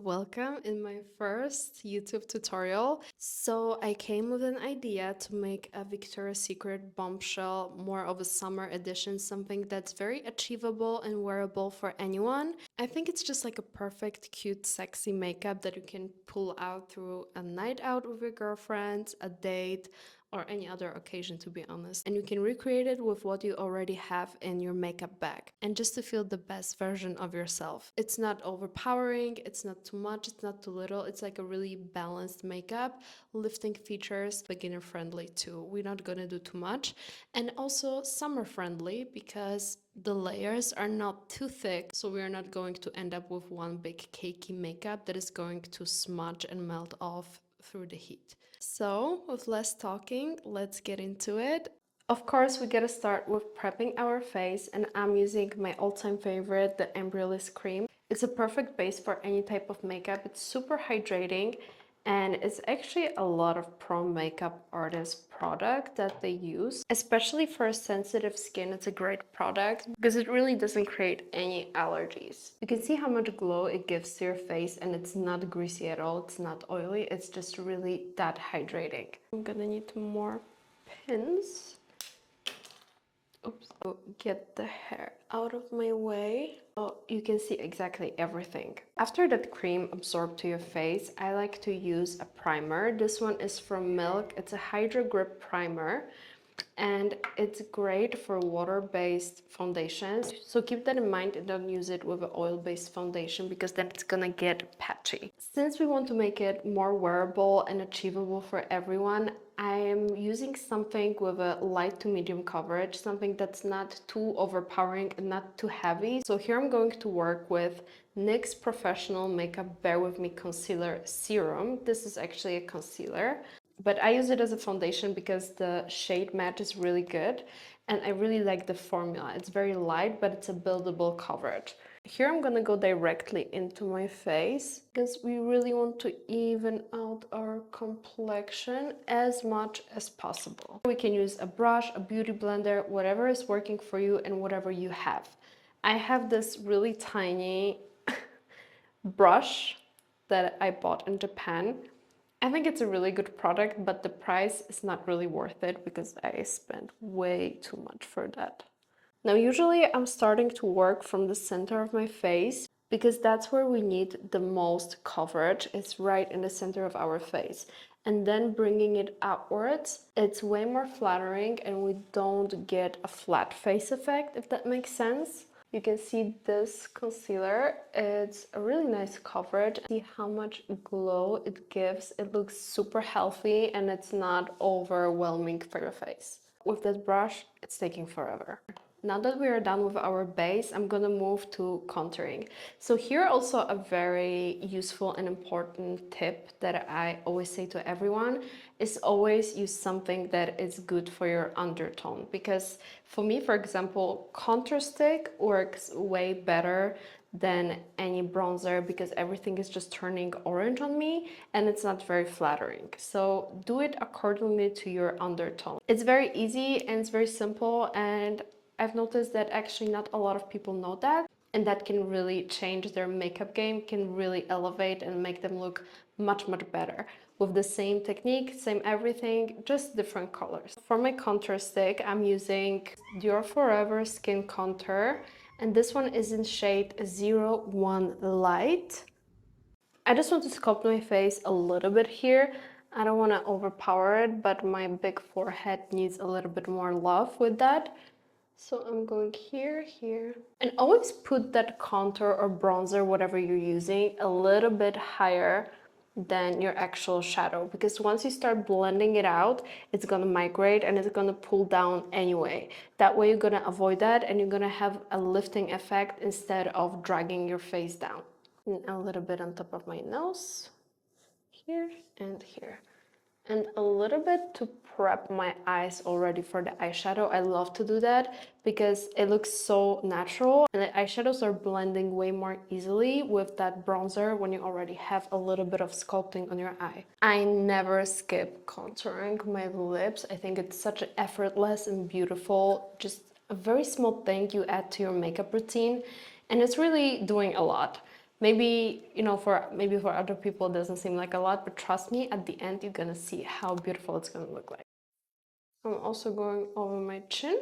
welcome in my first YouTube tutorial. So I came with an idea to make a Victoria's Secret Bombshell, more of a summer edition, something that's very achievable and wearable for anyone. I think it's just like a perfect, cute, sexy makeup that you can pull out through a night out with your girlfriends, a date, or any other occasion, to be honest. And you can recreate it with what you already have in your makeup bag, and just to feel the best version of yourself. It's not overpowering, it's not too much, it's not too little. It's like a really balanced makeup, lifting features, beginner friendly too. We're not gonna do too much, and also summer friendly because the layers are not too thick, so we are not going to end up with one big cakey makeup that is going to smudge and melt off through the heat. So, with less talking, let's get into it. Of course, we gotta start with prepping our face, and I'm using my all-time favorite, the Eyebrow cream. It's a perfect base for any type of makeup. It's super hydrating, and it's actually a lot of pro makeup artist product that they use. Especially for sensitive skin, it's a great product because it really doesn't create any allergies. You can see how much glow it gives to your face, and it's not greasy at all, it's not oily, it's just really that hydrating. I'm gonna need more pins. Oops. So get the hair out of my way. So you can see exactly everything. After that cream absorbed to your face, I like to use a primer. This one is from Milk. It's a Hydro Grip primer, and it's great for water-based foundations. So keep that in mind and don't use it with an oil-based foundation because then it's gonna get patchy. Since we want to make it more wearable and achievable for everyone, I am using something with a light to medium coverage, something that's not too overpowering and not too heavy. So here I'm going to work with NYX Professional Makeup Bare With Me Concealer Serum. This is actually a concealer, but I use it as a foundation because the shade match is really good and I really like the formula. It's very light, but it's a buildable coverage. Here I'm gonna go directly into my face because we really want to even out our complexion as much as possible. We can use a brush, a beauty blender, whatever is working for you and whatever you have. I have this really tiny brush that I bought in Japan. I think it's a really good product, but the price is not really worth it because I spent way too much for that. Now, usually I'm starting to work from the center of my face because that's where we need the most coverage. It's right in the center of our face. And then bringing it outwards, it's way more flattering and we don't get a flat face effect, if that makes sense. You can see this concealer, it's a really nice coverage. See how much glow it gives. It looks super healthy and it's not overwhelming for your face. With this brush, it's taking forever. Now that we are done with our base, I'm gonna move to contouring. So here also a very useful and important tip that I always say to everyone is always use something that is good for your undertone. Because for me, for example, contour stick works way better than any bronzer because everything is just turning orange on me and it's not very flattering. So do it accordingly to your undertone. It's very easy and it's very simple, and I've noticed that actually not a lot of people know that, and that can really change their makeup game, can really elevate and make them look much, much better. With the same technique, same everything, just different colors. For my contour stick, I'm using Dior Forever Skin Contour, and this one is in shade 01 Light. I just want to sculpt my face a little bit here. I don't want to overpower it, but my big forehead needs a little bit more love with that. So I'm going here, and always put that contour or bronzer, whatever you're using, a little bit higher than your actual shadow, because once you start blending it out, it's gonna migrate and it's gonna pull down anyway. That way you're gonna avoid that and you're gonna have a lifting effect instead of dragging your face down. And a little bit on top of my nose, here and here. And a little bit to prep my eyes already for the eyeshadow. I love to do that because it looks so natural and the eyeshadows are blending way more easily with that bronzer when you already have a little bit of sculpting on your eye. I never skip contouring my lips. I think it's such an effortless and beautiful, just a very small thing you add to your makeup routine, and it's really doing a lot. Maybe, you know, maybe for other people it doesn't seem like a lot, but trust me, at the end you're gonna see how beautiful it's gonna look like. I'm also going over my chin,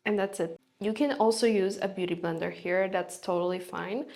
and that's it. You can also use a beauty blender here, that's totally fine.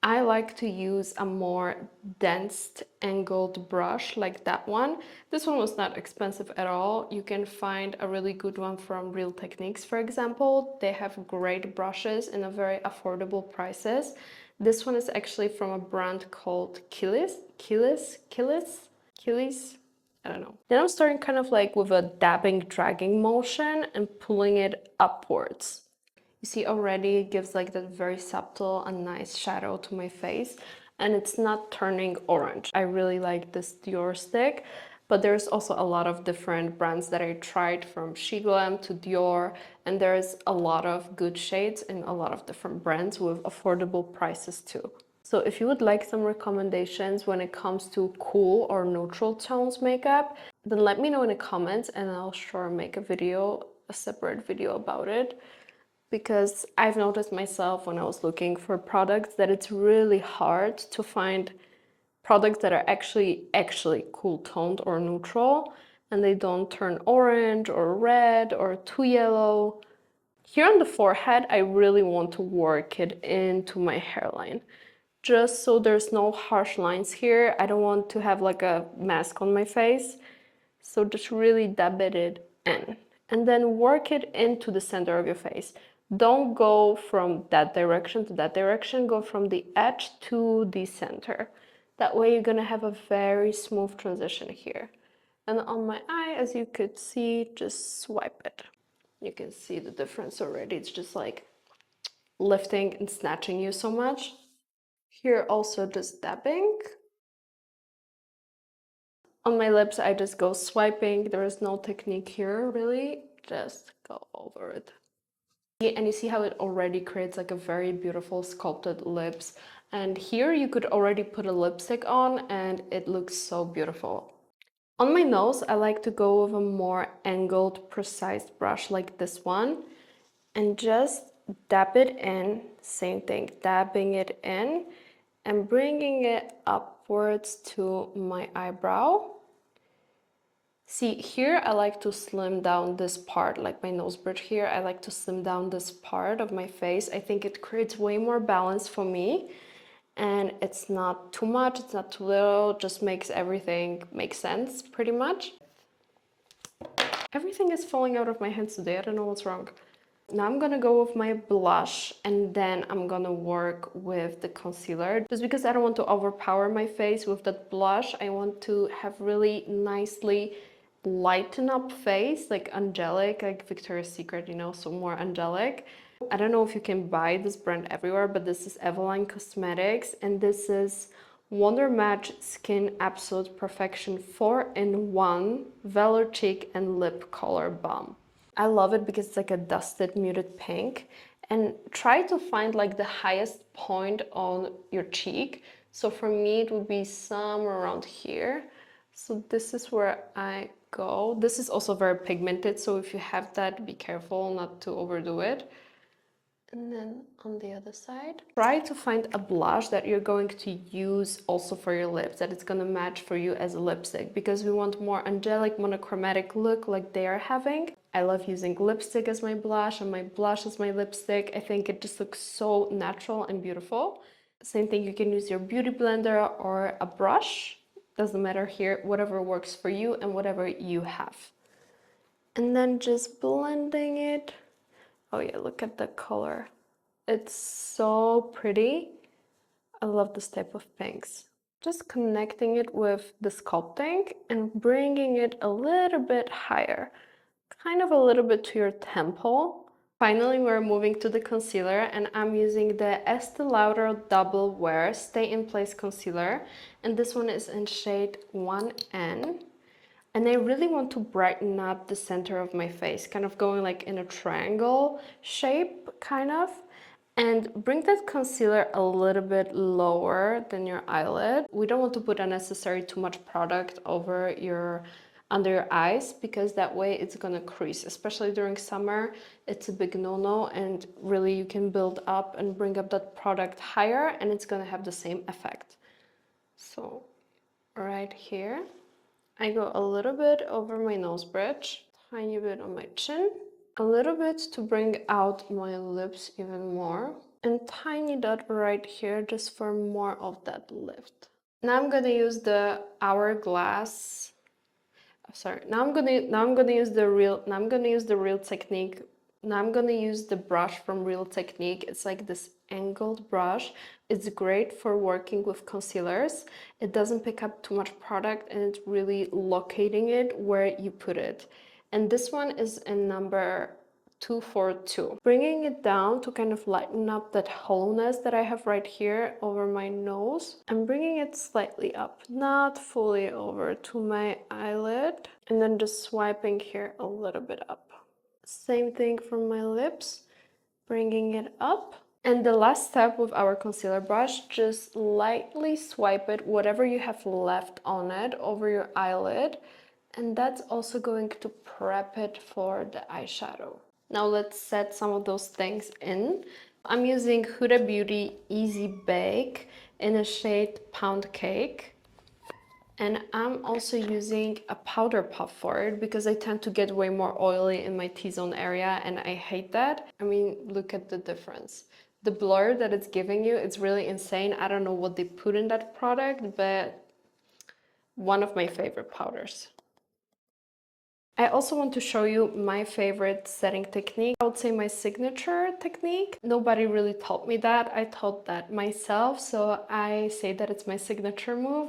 I like to use a more dense angled brush like that one. This one was not expensive at all. You can find a really good one from Real Techniques, for example. They have great brushes in a very affordable prices. This one is actually from a brand called Killis. I don't know. Then I'm starting kind of like with a dabbing, dragging motion and pulling it upwards. You see already it gives like that very subtle and nice shadow to my face, and it's not turning orange. I really like this Dior stick, but there's also a lot of different brands that I tried, from Shiglam to Dior, and there's a lot of good shades in a lot of different brands with affordable prices too. So if you would like some recommendations when it comes to cool or neutral tones makeup, then let me know in the comments and I'll sure make a separate video about it. Because I've noticed myself when I was looking for products that it's really hard to find products that are actually cool toned or neutral, and they don't turn orange or red or too yellow. Here on the forehead, I really want to work it into my hairline, just so there's no harsh lines here. I don't want to have like a mask on my face. So just really dab it in and then work it into the center of your face. Don't go from that direction to that direction, go from the edge to the center. That way you're gonna have a very smooth transition here. And on my eye, as you could see, just swipe it. You can see the difference already. It's just like lifting and snatching you so much. Here also just dabbing. On my lips, I just go swiping. There is no technique here, really. Just go over it. And you see how it already creates like a very beautiful sculpted lips. And here you could already put a lipstick on and it looks so beautiful. On my nose, I like to go with a more angled, precise brush like this one and just dab it in. Same thing, dabbing it in and bringing it upwards to my eyebrow. See, here I like to slim down this part, like my nose bridge here. I like to slim down this part of my face. I think it creates way more balance for me. And it's not too much, it's not too little, just makes everything make sense, pretty much. Everything is falling out of my hands today, I don't know what's wrong. Now I'm gonna go with my blush and then I'm gonna work with the concealer. Just because I don't want to overpower my face with that blush, I want to have really nicely lighten up face, like angelic, like Victoria's Secret, you know, so more angelic. I don't know if you can buy this brand everywhere, but this is Eveline Cosmetics and this is Wonder Match Skin Absolute Perfection 4-in-1 Velour Cheek and Lip Color Balm. I love it because it's like a dusted muted pink, and try to find like the highest point on your cheek. So for me it would be somewhere around here. So this is where I go. This is also very pigmented, so if you have that, be careful not to overdo it. And then on the other side, try to find a blush that you're going to use also for your lips, that it's going to match for you as a lipstick, because we want more angelic, monochromatic look like they are having. I love using lipstick as my blush and my blush as my lipstick. I think it just looks so natural and beautiful. Same thing, you can use your beauty blender or a brush. Doesn't matter here, whatever works for you and whatever you have. And then just blending it. Oh yeah, look at the color. It's so pretty. I love this type of pinks. Just connecting it with the sculpting and bringing it a little bit higher, kind of a little bit to your temple. Finally, we're moving to the concealer and I'm using the Estee Lauder Double Wear Stay in Place Concealer. And this one is in shade 1N. And I really want to brighten up the center of my face, kind of going like in a triangle shape, kind of. And bring that concealer a little bit lower than your eyelid. We don't want to put unnecessary too much product over your under your eyes, because that way it's gonna crease, especially during summer. It's a big no-no, and really you can build up and bring up that product higher and it's gonna have the same effect. So right here, I go a little bit over my nose bridge, tiny bit on my chin, a little bit to bring out my lips even more, and tiny dot right here just for more of that lift. Now I'm gonna use the hourglass. Sorry. Now I'm gonna use the real technique. Now I'm gonna use the brush from Real Technique. It's like this angled brush. It's great for working with concealers. It doesn't pick up too much product and it's really locating it where you put it. And this one is in number 242. Bringing it down to kind of lighten up that hollowness that I have right here over my nose. I'm bringing it slightly up, not fully over to my eyelid. And then just swiping here a little bit up. Same thing from my lips, bringing it up. And the last step with our concealer brush, just lightly swipe it, whatever you have left on it, over your eyelid. And that's also going to prep it for the eyeshadow. Now let's set some of those things in. I'm using Huda Beauty Easy Bake in a shade Pound Cake. And I'm also using a powder puff for it because I tend to get way more oily in my T-zone area and I hate that. I mean, look at the difference. The blur that it's giving you, it's really insane. I don't know what they put in that product, but one of my favorite powders. I also want to show you my favorite setting technique. I would say my signature technique. Nobody really taught me that. I taught that myself, so I say that it's my signature move.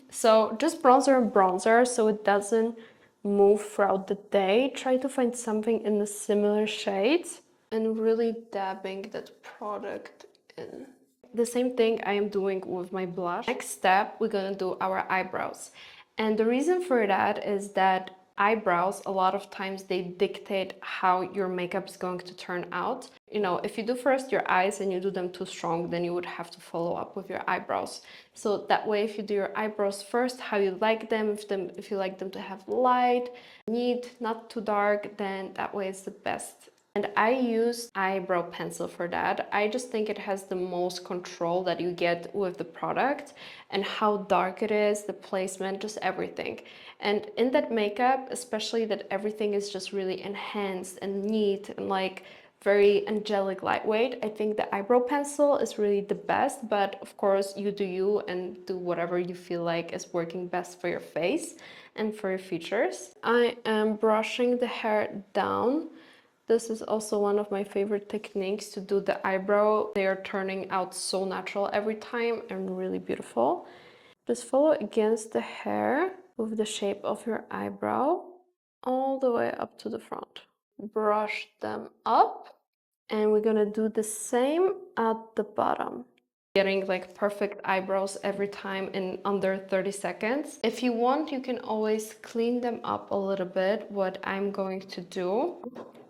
So just bronzer and bronzer so it doesn't move throughout the day. Try to find something in the similar shades and really dabbing that product in. The same thing I am doing with my blush. Next step, we're gonna do our eyebrows. And the reason for that is that eyebrows, a lot of times they dictate how your makeup is going to turn out. You know, if you do first your eyes and you do them too strong, then you would have to follow up with your eyebrows. So that way, if you do your eyebrows first, how you like them, if you like them to have light, neat, not too dark, then that way it's the best. And I use eyebrow pencil for that. I just think it has the most control that you get with the product and how dark it is, the placement, just everything. And in that makeup, especially that everything is just really enhanced and neat and like very angelic, lightweight, I think the eyebrow pencil is really the best, but of course you do you and do whatever you feel like is working best for your face and for your features. I am brushing the hair down. This is also one of my favorite techniques to do the eyebrow. They are turning out so natural every time and really beautiful. Just follow against the hair with the shape of your eyebrow all the way up to the front. Brush them up and we're gonna do the same at the bottom. Getting like perfect eyebrows every time in under 30 seconds. If you want, you can always clean them up a little bit, what I'm going to do.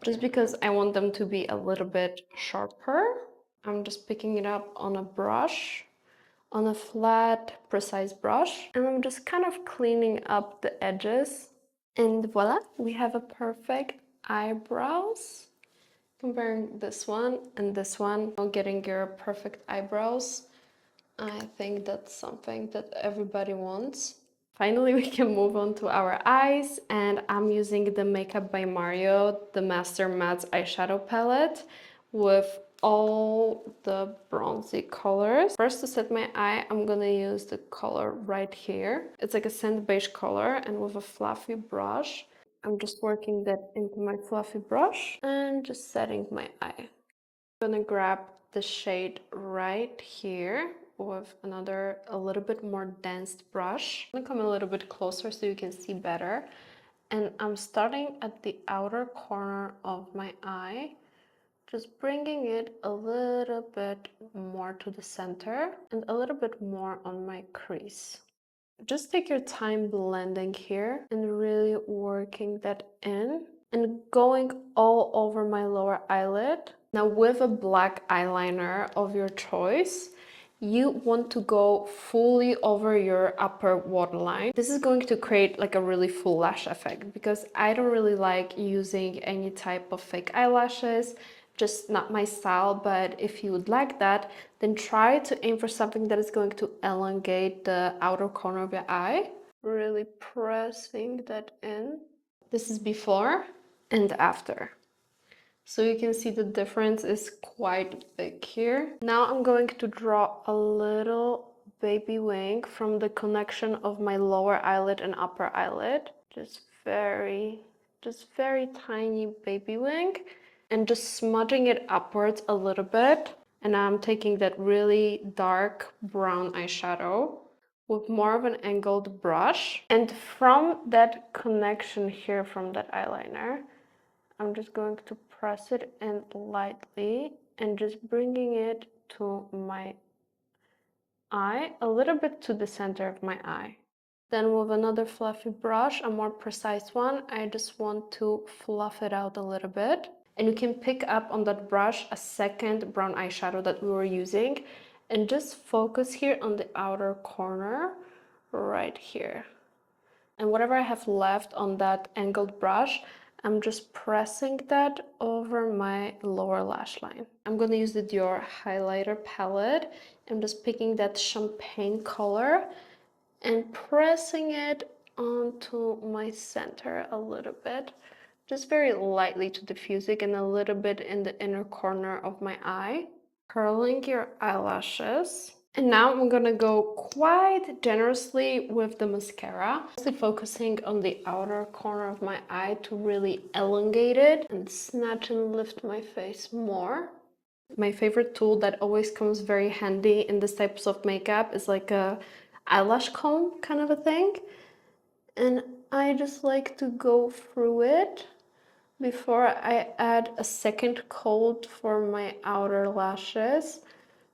Just because I want them to be a little bit sharper, I'm just picking it up on a brush, on a flat, precise brush, and I'm just kind of cleaning up the edges. And voila, we have a perfect eyebrows. Comparing this one and this one, getting your perfect eyebrows, I think that's something that everybody wants. Finally, we can move on to our eyes, and I'm using the Makeup by Mario, the Master Matte eyeshadow palette with all the bronzy colors. First, to set my eye, I'm gonna use the color right here. It's like a sand beige color, and with a fluffy brush, I'm just working that into my fluffy brush and just setting my eye. I'm gonna grab the shade right here with another a little bit more dense brush. I'm gonna come a little bit closer so you can see better. And I'm starting at the outer corner of my eye, just bringing it a little bit more to the center and a little bit more on my crease. Just take your time blending here and really working that in and going all over my lower eyelid. Now with a black eyeliner of your choice, you want to go fully over your upper waterline. This is going to create like a really full lash effect because I don't really like using any type of fake eyelashes, just not my style. But if you would like that, then try to aim for something that is going to elongate the outer corner of your eye. Really pressing that in. This is before and after. So you can see the difference is quite big here. Now I'm going to draw a little baby wing from the connection of my lower eyelid and upper eyelid. Just very tiny baby wing, and just smudging it upwards a little bit. And I'm taking that really dark brown eyeshadow with more of an angled brush. And from that connection here, from that eyeliner, I'm just going to press it in lightly and just bringing it to my eye, a little bit to the center of my eye. Then with another fluffy brush, a more precise one, I just want to fluff it out a little bit. And you can pick up on that brush a second brown eyeshadow that we were using and just focus here on the outer corner right here. And whatever I have left on that angled brush, I'm just pressing that over my lower lash line. I'm gonna use the Dior highlighter palette. I'm just picking that champagne color and pressing it onto my center a little bit, just very lightly to diffuse it, and a little bit in the inner corner of my eye. Curling your eyelashes. And now I'm gonna go quite generously with the mascara, mostly focusing on the outer corner of my eye to really elongate it and snatch and lift my face more. My favorite tool that always comes very handy in this types of makeup is like a eyelash comb kind of a thing. And I just like to go through it before I add a second coat for my outer lashes,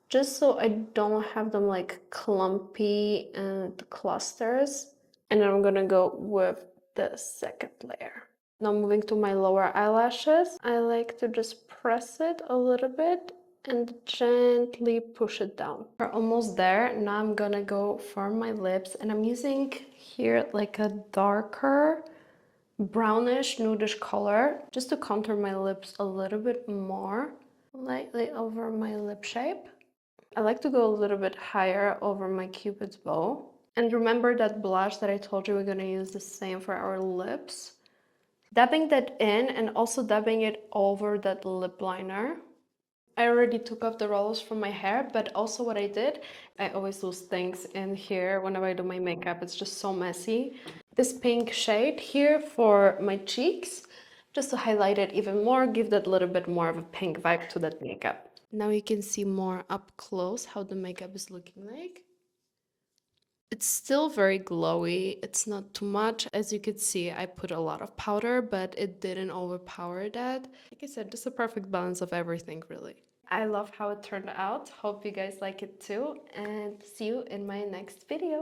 just so I don't have them like clumpy and clusters. And then I'm gonna go with the second layer. Now moving to my lower eyelashes, I like to just press it a little bit and gently push it down. We're almost there. Now I'm gonna go for my lips, and I'm using here like a darker brownish nudish color just to contour my lips a little bit more, lightly over my lip shape. I like to go a little bit higher over my cupid's bow. And remember that blush that I told you we're going to use the same for our lips. Dabbing that in and also dabbing it over that lip liner. I already took off the rollers from my hair, but also what I did, I always lose things in here whenever I do my makeup. It's just so messy. This pink shade here for my cheeks, just to highlight it even more, give that little bit more of a pink vibe to that makeup. Now you can see more up close how the makeup is looking like. It's still very glowy. It's not too much. As you could see, I put a lot of powder, but it didn't overpower that. Like I said, just a perfect balance of everything, really. I love how it turned out. Hope you guys like it too, and see you in my next video.